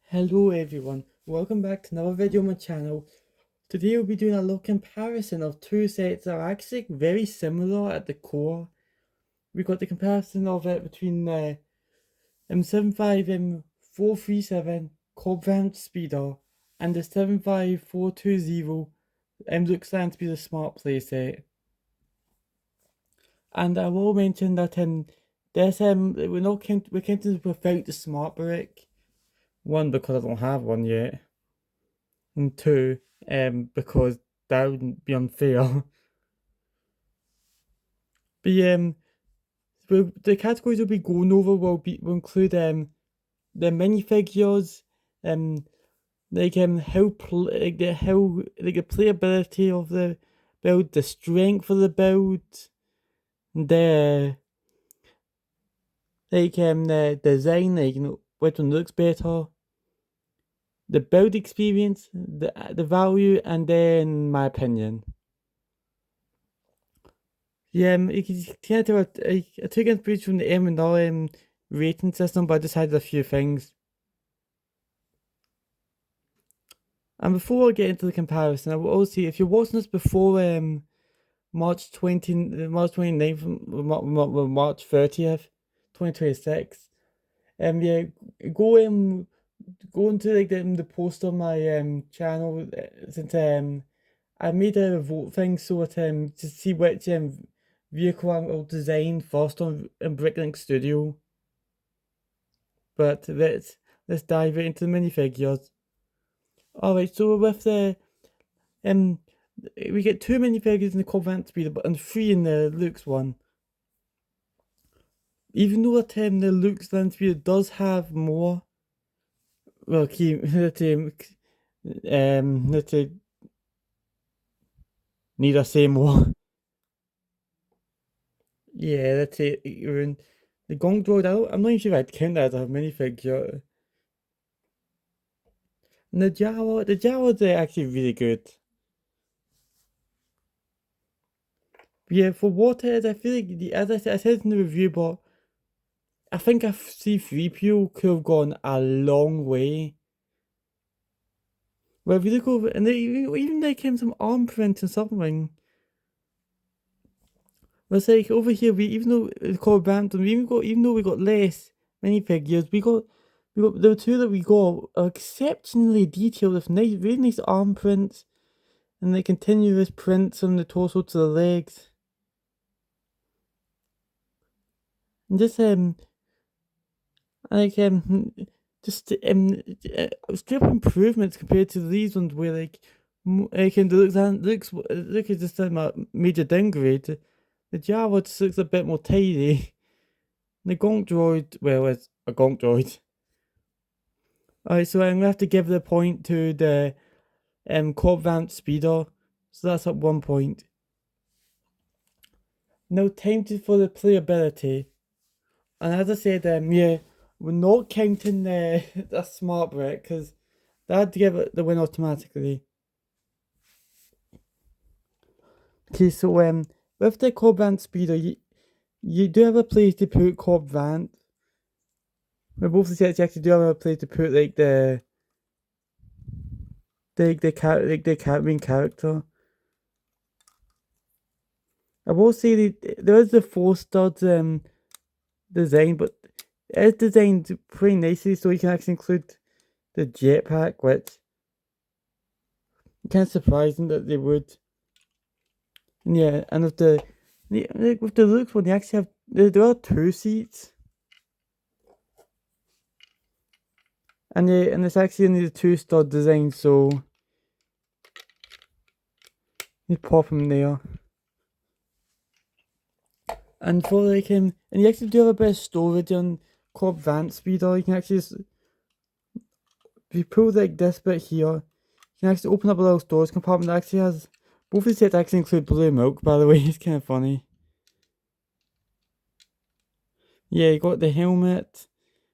Hello everyone, welcome back to another video on my channel. Today we'll be doing a little comparison of two sets that are actually very similar at the core. We got the comparison of it between the M75437 Cobb Vanths speeder and the 75420 looks like to be the smart play set. And I will mention that we're counting without the smart brick. One, because I don't have one yet. And two, because that wouldn't be unfair. But the categories we'll be going over will include the minifigures, the playability of the build, the strength of the build, the the design, which one looks better, the build experience, the value, and then my opinion. Yeah, you can kind of tell I took inspiration from the M&R rating system, but I just added a few things. And before I get into the comparison, I will also say if you're watching this before March 29th, March 30th, 2026, yeah, go go into the post on my channel since I made a vote thing so to see which vehicle I will design first on Bricklink Studio. But let's dive right into the minifigures. Alright, so with the um we get two minifigures in the Cobb speeder and three in the Luke's one. Even though the Luke's land speeder does have more, well, let's need I say more? Yeah, that's it. The Gong Droid. I'm not even sure if I'd count that as a minifigure. And the Jawas are actually really good. Yeah, for what it is, I feel like as I said in the review, but I think a C3PO could have gone a long way. Well, if you look over, and even they came some arm prints and something. Well, it's like over here, even though it's called Brampton, even though we got less minifigures, the two that we got are exceptionally detailed with really nice arm prints and the continuous prints from the torso to the legs. And just like just strip improvements compared to these ones where look at just a major downgrade. The Java just looks a bit more tidy. The Gonk Droid, well, it's a Gonk Droid. Alright, so I'm gonna have to give the point to the Cobb Vanths speeder. So that's at 1 point. Now time for the playability. And as I said, yeah, we're not counting the smart brick because that'd give it the win automatically. Okay, so with the Cobb Vanth speeder, you do have a place to put Cobb Vanth. With both the sets, you actually do have a place to put like the main character. I will say there is the 4 studs design, but it is designed pretty nicely, so you can actually include the jetpack, which kind of surprising that they would. And yeah, and with the Luke's one, they actually have there are 2 seats, and it's actually only the 2 stud design, so you pop them there. And for and you actually do have a bit of storage on Cobb Vanths speeder. You can actually if you pull like this bit here, you can actually open up a little storage compartment that actually has both the sets actually include blue milk, by the way. It's kind of funny. Yeah, you got the helmet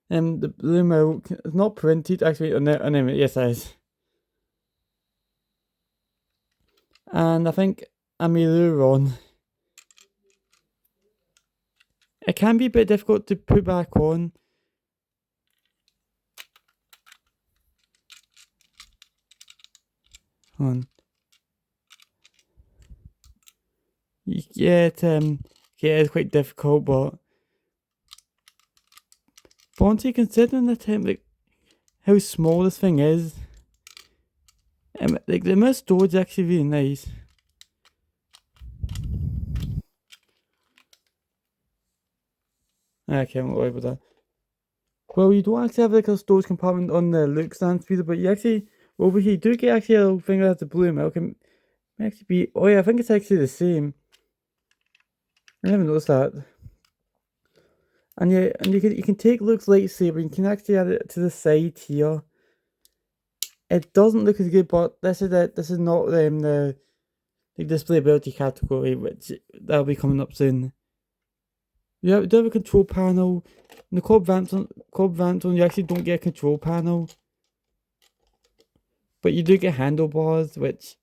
and the blue milk. It's not printed actually on it. Yes, it is. And I think Amiluron. It can be a bit difficult to put back on. on. Yeah, it's quite difficult, but honestly, considering like how small this thing is, like the amount of storage is actually really nice. Okay, I'm not worried about that. Well, you don't actually have like a storage compartment on the Luke stand speeder, but you actually over here you do get actually a little thing that has the blue milk. It may actually be. Oh yeah, I think it's actually the same. I never noticed that. And yeah, and you can take Luke's lightsaber. You can actually add it to the side here. It doesn't look as good, but this is not the display ability category, which that'll be coming up soon. You do have a control panel. In the Cobb Vanths one, you actually don't get a control panel, but you do get handlebars, which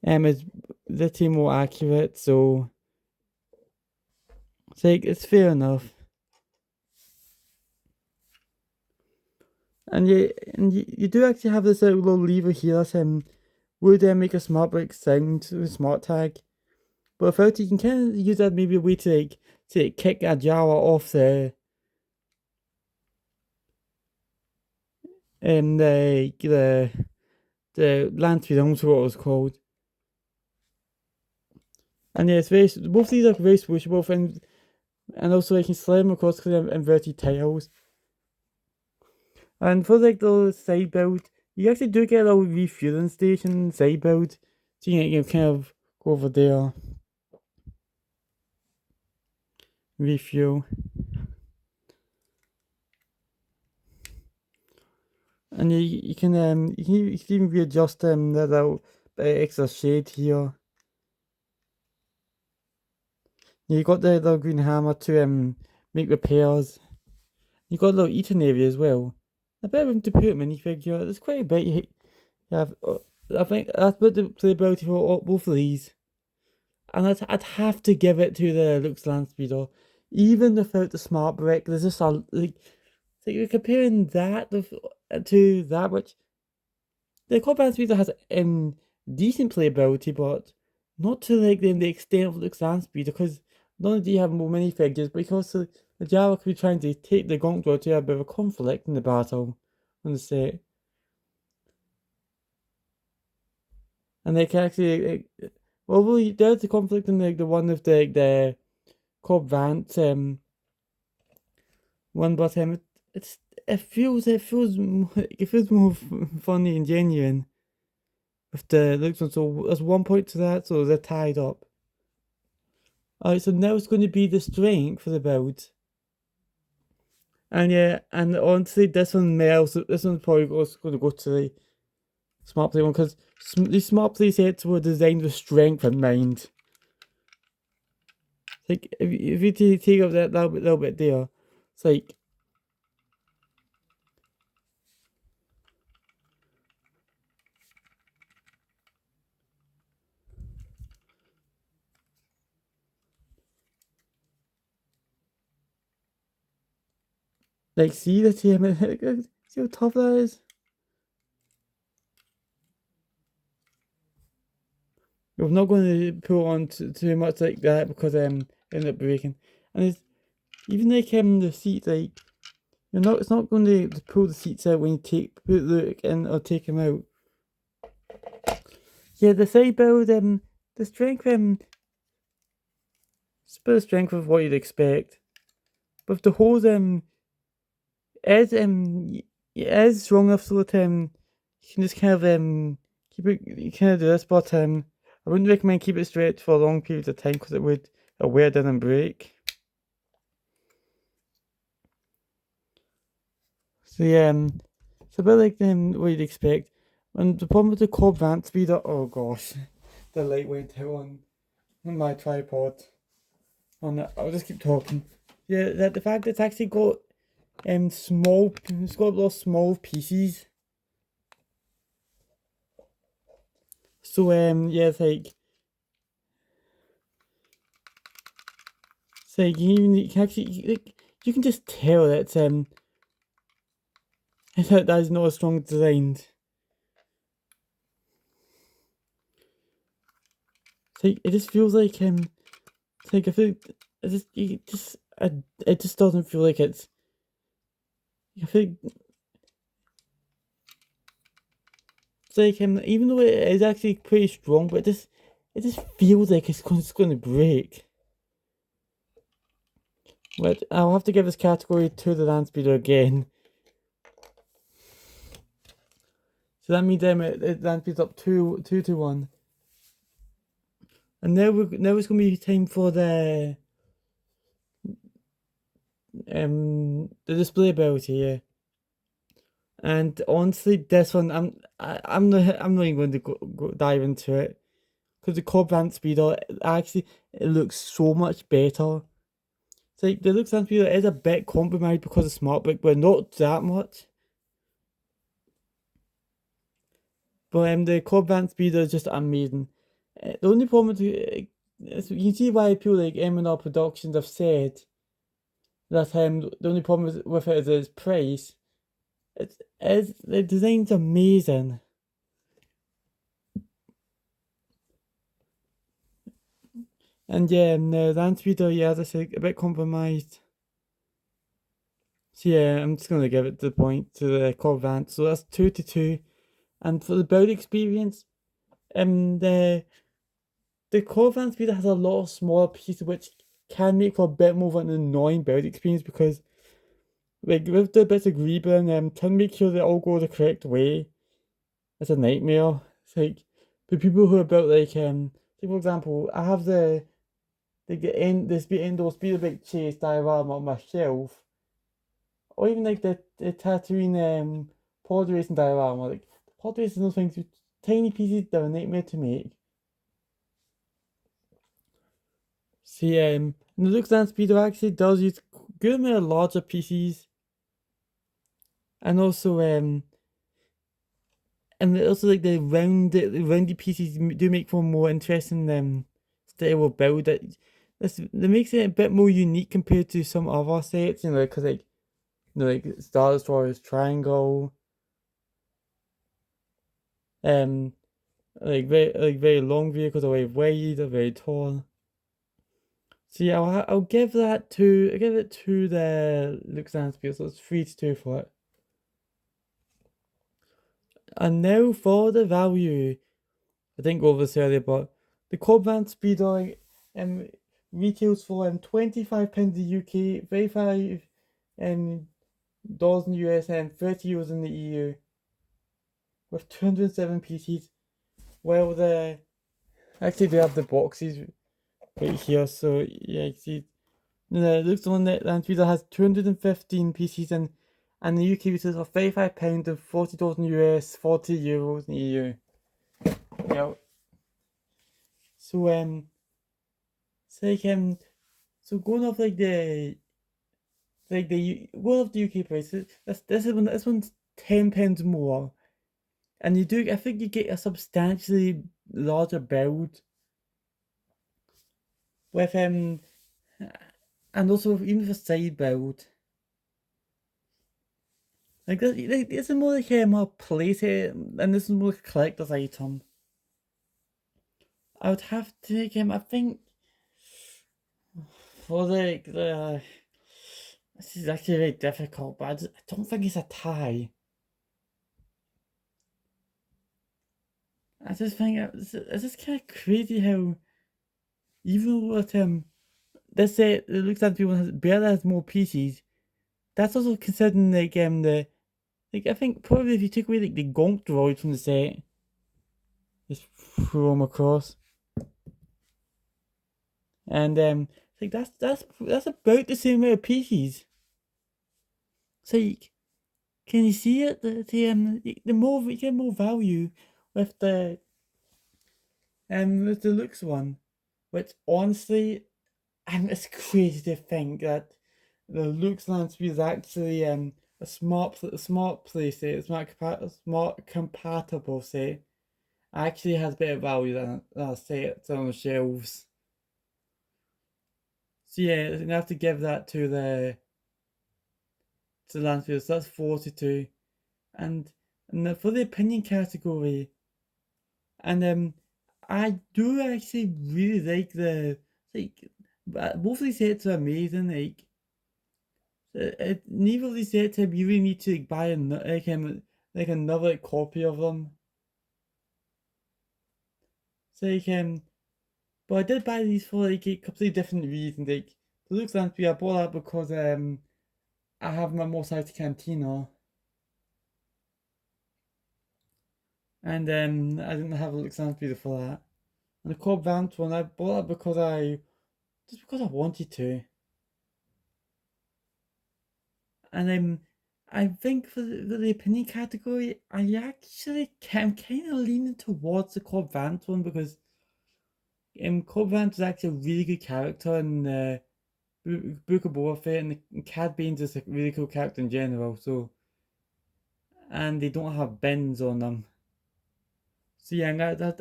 is little more accurate. So it's like it's fair enough. And you do actually have this little lever here that would make a smart brick sound with smart tag. But without it, you can kind of use that maybe a way to kick a Jawa off the land speed, almost what it was called. And yeah, it's very both these are very switchable and also they can slam across inverted tiles. And for like the side build, you actually do get a little refueling station side build. So you can kind of go over there. Refuel. And you can even readjust that little extra shade here. You got the little green hammer to make repairs. You got a little eating area as well. A bit of room to put a minifigure. There's quite a bit you have. I think that's about the playability for both of these. And I'd have to give it to the Lux Land Speeder. Even without the smart brick, there's just a like you're comparing that to that, which the Cobb Land Speeder has decent playability, but not to like the extent of Lux Land Speeder, because not only do you have more minifigures, but also the Java could be trying to take the Gauntlet to have a bit of a conflict in the battle on the set. And they can actually, well, really, there's the conflict in the one of the Cobb Vanths one, but it feels more funny and genuine with the looks one. So there's 1 point to that, so they're tied up. Alright, so now it's going to be the strength for the build. And yeah, and honestly, this one's probably also going to go to the smart play one, because these smart play sets were designed with strength in mind. Like if you take up that little bit there, it's like see the team, see how tough that is. We're not going to pull on too much like that because end up breaking. And it's even like the seat, like it's not going to pull the seats out when you put Luke in or take him out. Yeah, the side build, the strength, it's a bit of strength of what you'd expect, but the hose is strong enough so that you can just kind of keep it, you kind of do this, but I wouldn't recommend keep it straight for a long period of time because it would wear down and break. So yeah, it's a bit like what you'd expect. And the problem with the Cobb Vanths speeder, oh gosh, the light went out on my tripod. I'll just keep talking. Yeah, the fact that it's actually got it's got a lot of small pieces. So yeah, you can actually you can just tell that that is not a strong designed. like it just feels like like I feel it just doesn't feel like it's. I feel like it's like even though it is actually pretty strong, but it just feels like it's going to break. But I'll have to give this category to the land speeder again. So that means it land speeds up 2-1. And now it's gonna be time for the display ability, yeah. And honestly, this one I'm not even going to go dive into it because the Cobb Vanths speeder actually it looks so much better. It's like the looks and speeder is a bit compromised because of smart brick, but not that much. But the Cobb Vanths speeder is just amazing. The only problem with is you can see why people like M&R Productions have said that the only problem with it is its price. The design's amazing. And yeah, the land speeder, yeah, as I said, a bit compromised. So yeah, I'm just gonna give it the point to the Cobb Vanths. So that's 2-2. And for the build experience, the Cobb Vanths speeder has a lot of smaller pieces which can make for a bit more of an annoying build experience because like with the bits of greebling, trying to make sure they all go the correct way. It's a nightmare. It's like the people who are built like say for example, I have the speeder big chase diorama on my shelf, or even like the Tatooine pod racing diorama. Like the pod racing those things with tiny pieces that are a nightmare to make. See, the looks and speeder actually does use good amount of larger pieces, and also like the roundy pieces do make for a more interesting style of build. That makes it a bit more unique compared to some other sets, because like like Star Destroyer's triangle, um, very long vehicles are very wide, are very tall. So yeah, I'll give it to the looks and speed. So it's 3-2 for it. And now for the value. I didn't go over this earlier, but the Cobb Vanths speeder um retails for £25 in the UK, 35 dollars in the US, and €30 in the EU, with 207 pieces. Well, actually they have the boxes right here, so yeah, you see. The looks one that land speeder has 215 pieces, and the UK retails for £35 and $40 in the US, €40 in the EU. Yeah. So so like so going off going off the UK prices, this one's £10 more, and I think you get a substantially larger build with and also even for side build. This is more like a more playset, and this is more like a collector's item. I would have to take him. I think for the this is actually very difficult, but I don't think it's a tie. I just think it's just kind of crazy how even with let's say it looks like people has more PCs. That's also considering the I think probably if you take away like the Gonk droid from the set, just throw them across, and that's about the same amount of PCs. So can you see it? The more you get more value with the looks one, which honestly, it's crazy to think that the looks landscape is actually a smart play set, smart compatible set. Actually has better value than a set on the shelves. So yeah, I'm gonna have to give that to Landsfield. So that's 42, and for the opinion category, and I do actually really like like both of these sets are amazing. Neither of these sets you really need to like, buy like another like, copy of them. So but I did buy these for like a completely different reasons. Like the Luke Lansbury, I bought that because I have my Motorcycle Cantina, and I didn't have a Luke Lansbury for that. And the Cobb Vanths one, I bought that because I wanted to. And I think for the opinion category, I actually am kind of leaning towards the Cobb Vanth one because Cobb Vanth is actually a really good character in Book of Boba Fett, and Cad Bane's just a really cool character in general. So, and they don't have bends on them. So yeah,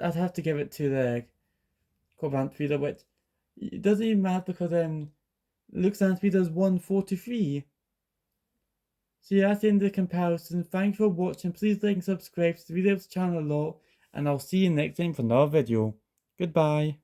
I'd have to give it to the Cobb Vanth reader, which it doesn't even matter because Luke Sansby does 143. So yeah, that's the end of the comparison. Thanks for watching. Please like and subscribe to the channel a lot. And I'll see you next time for another video. Goodbye.